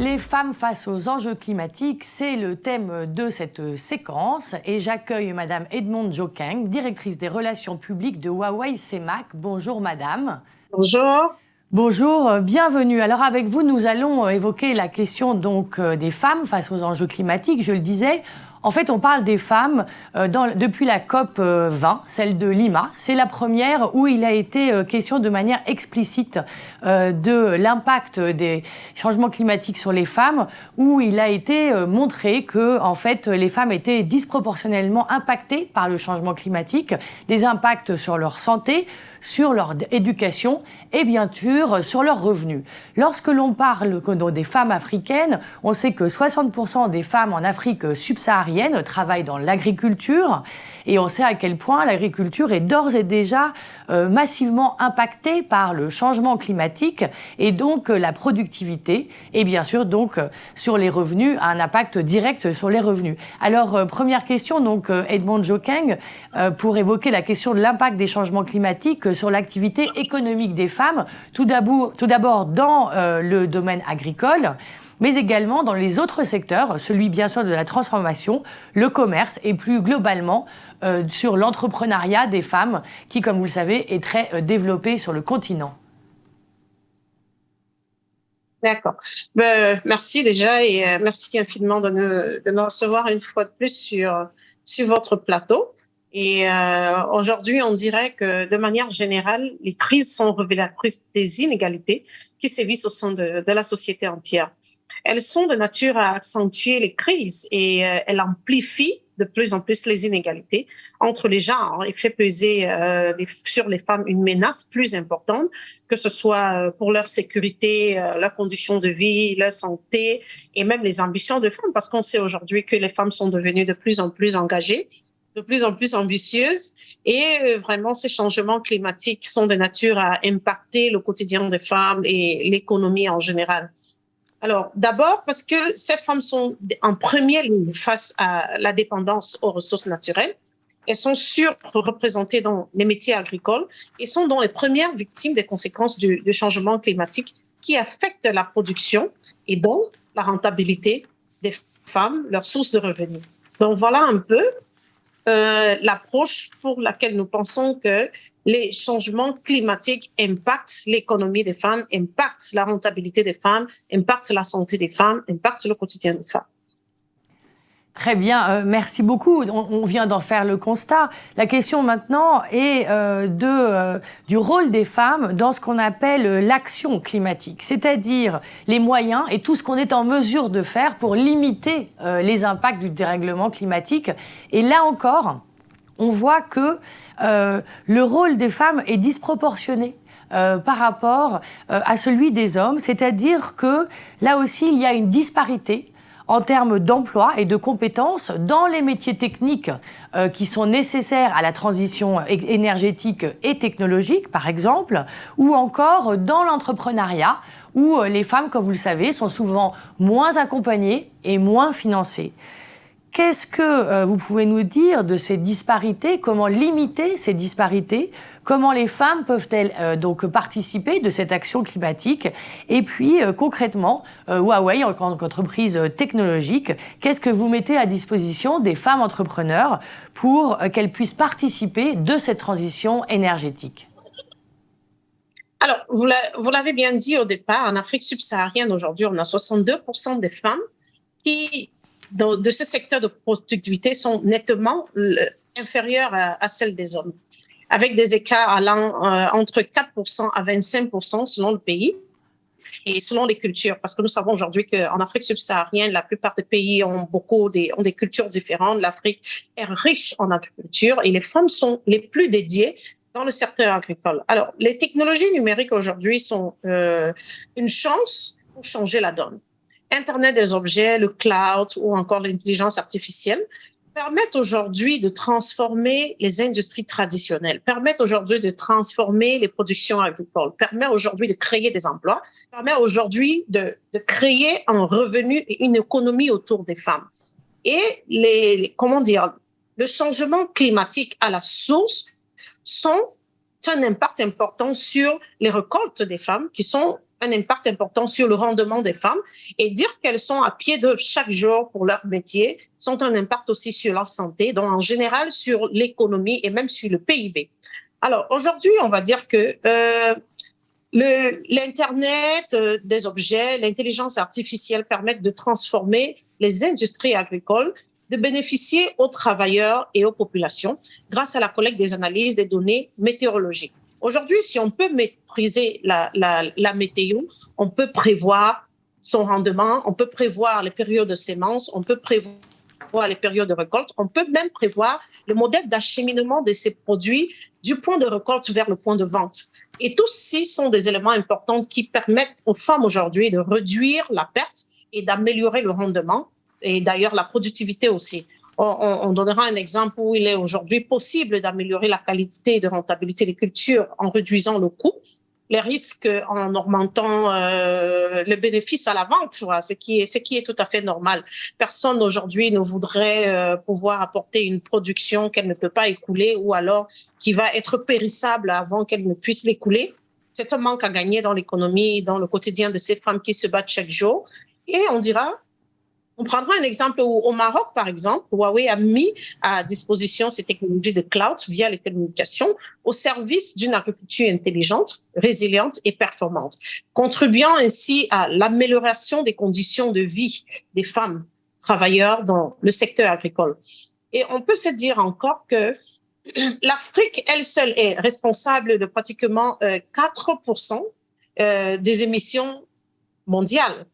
Les femmes face aux enjeux climatiques, c'est le thème de cette séquence et j'accueille Madame Edmonde Jo Keng, directrice des relations publiques de Huawei CEMAC. Bonjour Madame. Bonjour. Bonjour, bienvenue. Alors avec vous, nous allons évoquer la question donc des femmes face aux enjeux climatiques. Je le disais, en fait, on parle des femmes depuis la COP 20, celle de Lima. C'est la première où il a été question de manière explicite de l'impact des changements climatiques sur les femmes, où il a été montré que, en fait, les femmes étaient disproportionnellement impactées par le changement climatique, des impacts sur leur santé, sur leur éducation et bien sûr sur leurs revenus. Lorsque l'on parle des femmes africaines, on sait que 60% des femmes en Afrique subsaharienne travaillent dans l'agriculture et on sait à quel point l'agriculture est d'ores et déjà massivement impactée par le changement climatique et donc la productivité et bien sûr donc sur les revenus, a un impact direct sur les revenus. Alors première question donc Edmonde Jo Keng pour évoquer la question de l'impact des changements climatiques sur l'activité économique des femmes, tout d'abord dans le domaine agricole, mais également dans les autres secteurs, celui bien sûr de la transformation, le commerce et plus globalement sur l'entrepreneuriat des femmes qui, comme vous le savez, est très développé sur le continent. D'accord. Merci déjà et merci infiniment de nous recevoir une fois de plus sur votre plateau. Et aujourd'hui, on dirait que de manière générale, les crises sont révélatrices des inégalités qui sévissent au sein de la société entière. Elles sont de nature à accentuer les crises et elles amplifient de plus en plus les inégalités entre les genres et fait peser sur les femmes une menace plus importante, que ce soit pour leur sécurité, leurs conditions de vie, leur santé et même les ambitions de femmes, parce qu'on sait aujourd'hui que les femmes sont devenues de plus en plus engagées, de plus en plus ambitieuses et vraiment ces changements climatiques sont de nature à impacter le quotidien des femmes et l'économie en général. Alors, d'abord parce que ces femmes sont en première ligne face à la dépendance aux ressources naturelles. Elles sont surreprésentées dans les métiers agricoles et sont donc les premières victimes des conséquences du changement climatique qui affectent la production et donc la rentabilité des femmes, leur source de revenus. Donc, voilà un peu l'approche pour laquelle nous pensons que les changements climatiques impactent l'économie des femmes, impactent la rentabilité des femmes, impactent la santé des femmes, impactent le quotidien des femmes. Très bien, merci beaucoup. On vient d'en faire le constat. La question maintenant est du rôle des femmes dans ce qu'on appelle l'action climatique, c'est-à-dire les moyens et tout ce qu'on est en mesure de faire pour limiter les impacts du dérèglement climatique. Et là encore, on voit que le rôle des femmes est disproportionné. Par rapport à celui des hommes, c'est-à-dire que là aussi il y a une disparité en termes d'emploi et de compétences dans les métiers techniques qui sont nécessaires à la transition énergétique et technologique, par exemple, ou encore dans l'entrepreneuriat, où les femmes, comme vous le savez, sont souvent moins accompagnées et moins financées. Qu'est-ce que vous pouvez nous dire de ces disparités? Comment limiter ces disparités? Comment les femmes peuvent-elles donc participer de cette action climatique? Et puis, concrètement, Huawei, en tant qu'entreprise technologique, qu'est-ce que vous mettez à disposition des femmes entrepreneurs pour qu'elles puissent participer de cette transition énergétique? Alors, vous l'avez bien dit au départ, en Afrique subsaharienne, aujourd'hui, on a 62% des femmes qui de ce secteur de productivité sont nettement inférieures à celles des hommes, avec des écarts allant entre 4% à 25% selon le pays et selon les cultures. Parce que nous savons aujourd'hui qu'en Afrique subsaharienne, la plupart des pays ont des cultures différentes. L'Afrique est riche en agriculture et les femmes sont les plus dédiées dans le secteur agricole. Alors, les technologies numériques aujourd'hui sont une chance pour changer la donne. Internet des objets, le cloud ou encore l'intelligence artificielle permettent aujourd'hui de transformer les industries traditionnelles, permettent aujourd'hui de transformer les productions agricoles, permettent aujourd'hui de créer des emplois, permettent aujourd'hui de créer un revenu et une économie autour des femmes. Et le changement climatique à la source sont un impact important sur les récoltes des femmes qui sont un impact important sur le rendement des femmes et dire qu'elles sont à pied d'œuvre chaque jour pour leur métier sont un impact aussi sur leur santé, donc en général sur l'économie et même sur le PIB. Alors aujourd'hui, on va dire que l'Internet des objets, l'intelligence artificielle permettent de transformer les industries agricoles, de bénéficier aux travailleurs et aux populations grâce à la collecte des analyses des données météorologiques. Aujourd'hui, si on peut maîtriser la météo, on peut prévoir son rendement, on peut prévoir les périodes de sémence, on peut prévoir les périodes de récolte, on peut même prévoir le modèle d'acheminement de ces produits du point de récolte vers le point de vente. Et tous ces sont des éléments importants qui permettent aux femmes aujourd'hui de réduire la perte et d'améliorer le rendement et d'ailleurs la productivité aussi. On donnera un exemple où il est aujourd'hui possible d'améliorer la qualité de rentabilité des cultures en réduisant le coût, les risques en augmentant le bénéfice à la vente, voilà, ce qui est tout à fait normal. Personne aujourd'hui ne voudrait pouvoir apporter une production qu'elle ne peut pas écouler ou alors qui va être périssable avant qu'elle ne puisse l'écouler. C'est un manque à gagner dans l'économie, dans le quotidien de ces femmes qui se battent chaque jour. Et on prendra un exemple au Maroc, par exemple. Huawei a mis à disposition ces technologies de cloud via les communications au service d'une agriculture intelligente, résiliente et performante, contribuant ainsi à l'amélioration des conditions de vie des femmes travailleurs dans le secteur agricole. Et on peut se dire encore que l'Afrique, elle seule, est responsable de pratiquement 4% des émissions mondiales.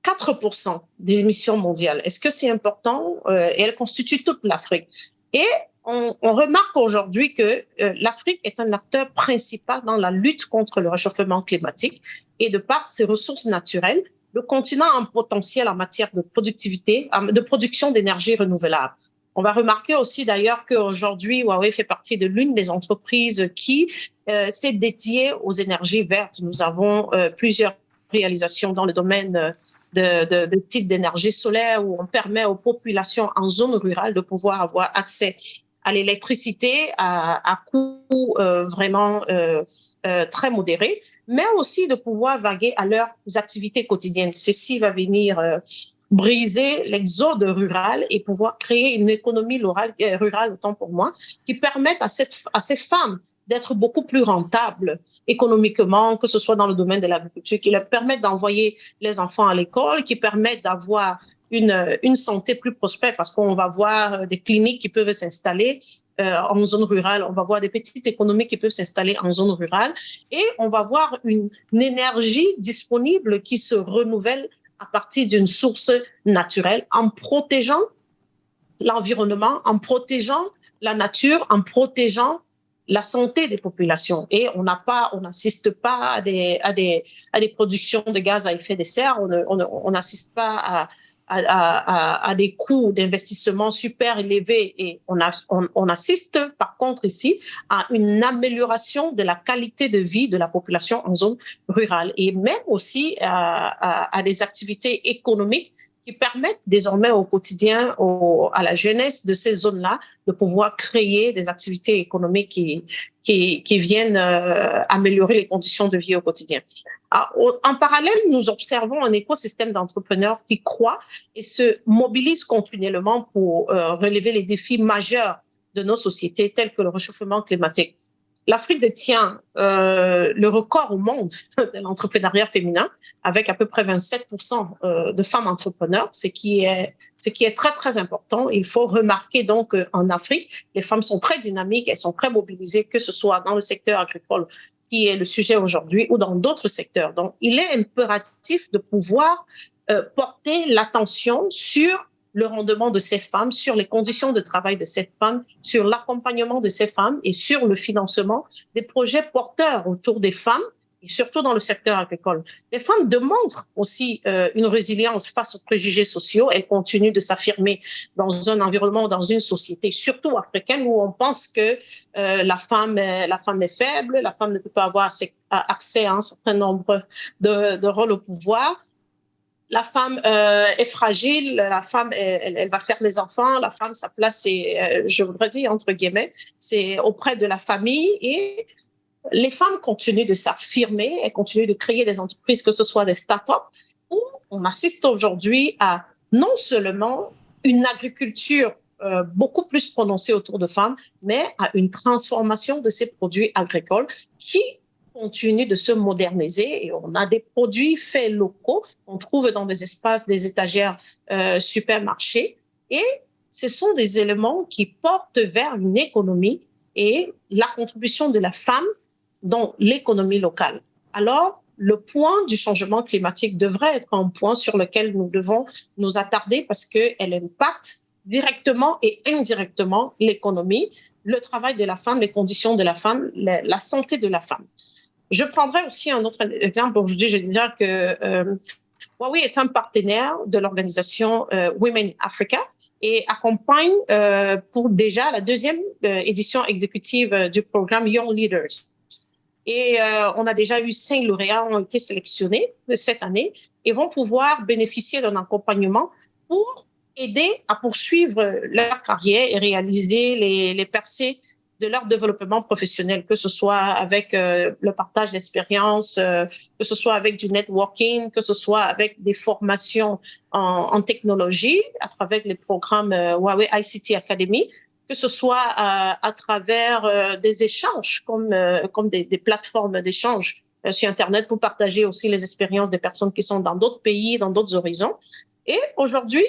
4% des émissions mondiales. Est-ce que c'est important? Et elle constitue toute l'Afrique. Et on remarque aujourd'hui que l'Afrique est un acteur principal dans la lutte contre le réchauffement climatique et de par ses ressources naturelles, le continent a un potentiel en matière de productivité, de production d'énergie renouvelable. On va remarquer aussi d'ailleurs qu'aujourd'hui, Huawei fait partie de l'une des entreprises qui s'est dédiée aux énergies vertes. Nous avons plusieurs réalisations dans le domaine de types d'énergie solaire où on permet aux populations en zone rurale de pouvoir avoir accès à l'électricité à coût vraiment très modéré, mais aussi de pouvoir vaguer à leurs activités quotidiennes. Ceci va venir briser l'exode rural et pouvoir créer une économie rurale, autant pour moi, qui permette à ces femmes d'être beaucoup plus rentables économiquement, que ce soit dans le domaine de l'agriculture, qui leur permettent d'envoyer les enfants à l'école, qui permettent d'avoir une santé plus prospère, parce qu'on va voir des cliniques qui peuvent s'installer en zone rurale, on va voir des petites économies qui peuvent s'installer en zone rurale, et on va voir une énergie disponible qui se renouvelle à partir d'une source naturelle, en protégeant l'environnement, en protégeant la nature, en protégeant la santé des populations. Et on n'assiste pas à des productions de gaz à effet de serre, on n'assiste pas à des coûts d'investissement super élevés, et on assiste par contre ici à une amélioration de la qualité de vie de la population en zone rurale, et même aussi à des activités économiques qui permettent désormais au quotidien, à la jeunesse de ces zones-là, de pouvoir créer des activités économiques qui viennent améliorer les conditions de vie au quotidien. Alors, en parallèle, nous observons un écosystème d'entrepreneurs qui croît et se mobilise continuellement pour relever les défis majeurs de nos sociétés, tels que le réchauffement climatique. L'Afrique détient le record au monde de l'entrepreneuriat féminin, avec à peu près 27% de femmes entrepreneurs, ce qui est très, très important. Il faut remarquer donc qu'en Afrique, les femmes sont très dynamiques, elles sont très mobilisées, que ce soit dans le secteur agricole, qui est le sujet aujourd'hui, ou dans d'autres secteurs. Donc, il est impératif de pouvoir porter l'attention sur le rendement de ces femmes, sur les conditions de travail de ces femmes, sur l'accompagnement de ces femmes et sur le financement des projets porteurs autour des femmes, et surtout dans le secteur agricole. Les femmes démontrent aussi une résilience face aux préjugés sociaux. Elles continuent de s'affirmer dans un environnement, dans une société, surtout africaine, où on pense que la femme est faible, la femme ne peut pas avoir accès à un certain nombre de rôles au pouvoir. La femme est fragile, la femme, elle va faire les enfants, la femme, sa place, c'est, je voudrais dire, entre guillemets, c'est auprès de la famille, et les femmes continuent de s'affirmer, elles continuent de créer des entreprises, que ce soit des start-up, où on assiste aujourd'hui à non seulement une agriculture beaucoup plus prononcée autour de femmes, mais à une transformation de ces produits agricoles qui continuent de se moderniser. Et on a des produits faits locaux qu'on trouve dans des espaces, des étagères supermarchés. Et ce sont des éléments qui portent vers une économie et la contribution de la femme dans l'économie locale. Alors, le point du changement climatique devrait être un point sur lequel nous devons nous attarder parce qu'elle impacte directement et indirectement l'économie, le travail de la femme, les conditions de la femme, la santé de la femme. Je prendrai aussi un autre exemple. Aujourd'hui, je disais que Huawei est un partenaire de l'organisation Women Africa et accompagne pour déjà la deuxième édition exécutive du programme Young Leaders. Et on a déjà eu 5 lauréats ont été sélectionnés cette année et vont pouvoir bénéficier d'un accompagnement pour aider à poursuivre leur carrière et réaliser les percées de leur développement professionnel, que ce soit avec le partage d'expériences, que ce soit avec du networking, que ce soit avec des formations en technologie à travers les programmes Huawei ICT Academy, que ce soit à travers des échanges comme des plateformes d'échange sur Internet pour partager aussi les expériences des personnes qui sont dans d'autres pays, dans d'autres horizons. Et aujourd'hui,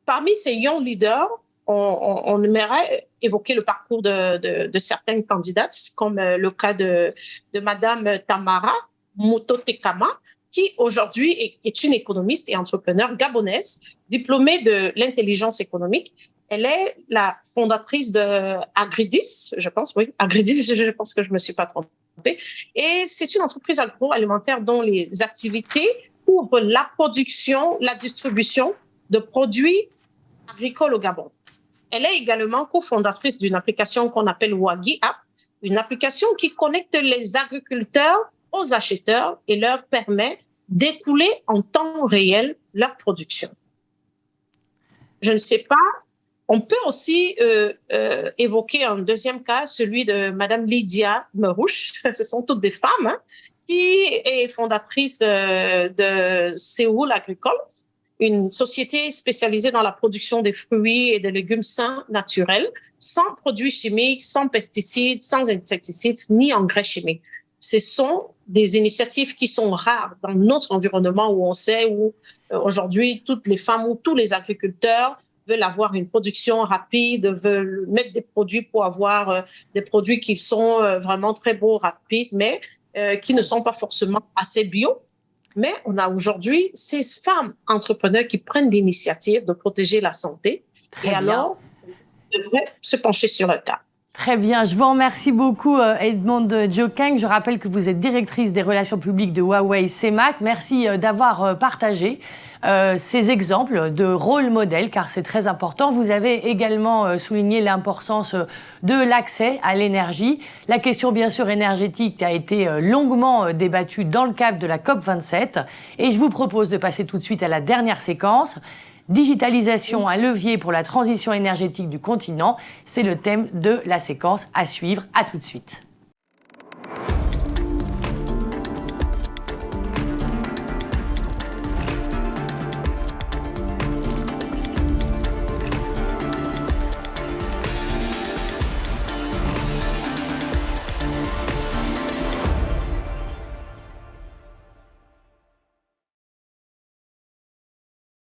parmi ces young leaders, on aimerait évoquer le parcours de certaines candidates, comme le cas de Madame Tamara Mototekama, qui aujourd'hui est une économiste et entrepreneur gabonaise, diplômée de l'intelligence économique. Elle est la fondatrice de Agridis, je pense, oui, Agridis, je pense que je me suis pas trompée. Et c'est une entreprise agroalimentaire dont les activités couvrent la production, la distribution de produits agricoles au Gabon. Elle est également cofondatrice d'une application qu'on appelle Wagi App, une application qui connecte les agriculteurs aux acheteurs et leur permet d'écouler en temps réel leur production. Je ne sais pas, on peut aussi évoquer un deuxième cas, celui de Madame Lydia Merouche, ce sont toutes des femmes, hein, qui est fondatrice de Séoul Agricole, une société spécialisée dans la production des fruits et des légumes sains naturels, sans produits chimiques, sans pesticides, sans insecticides, ni engrais chimiques. Ce sont des initiatives qui sont rares dans notre environnement où on sait où aujourd'hui toutes les femmes ou tous les agriculteurs veulent avoir une production rapide, veulent mettre des produits pour avoir des produits qui sont vraiment très beaux, rapides, mais qui ne sont pas forcément assez bio. Mais on a aujourd'hui ces femmes entrepreneurs qui prennent l'initiative de protéger la santé. Très bien. Alors, on devrait se pencher sur le cas. Très bien, je vous remercie beaucoup Edmond Diokeng. Je rappelle que vous êtes directrice des relations publiques de Huawei CEMAC. Merci d'avoir partagé ces exemples de rôle modèle, car c'est très important. Vous avez également souligné l'importance de l'accès à l'énergie. La question, bien sûr, énergétique a été longuement débattue dans le cadre de la COP27. Et je vous propose de passer tout de suite à la dernière séquence. Digitalisation, un levier pour la transition énergétique du continent, c'est le thème de la séquence à suivre. À tout de suite.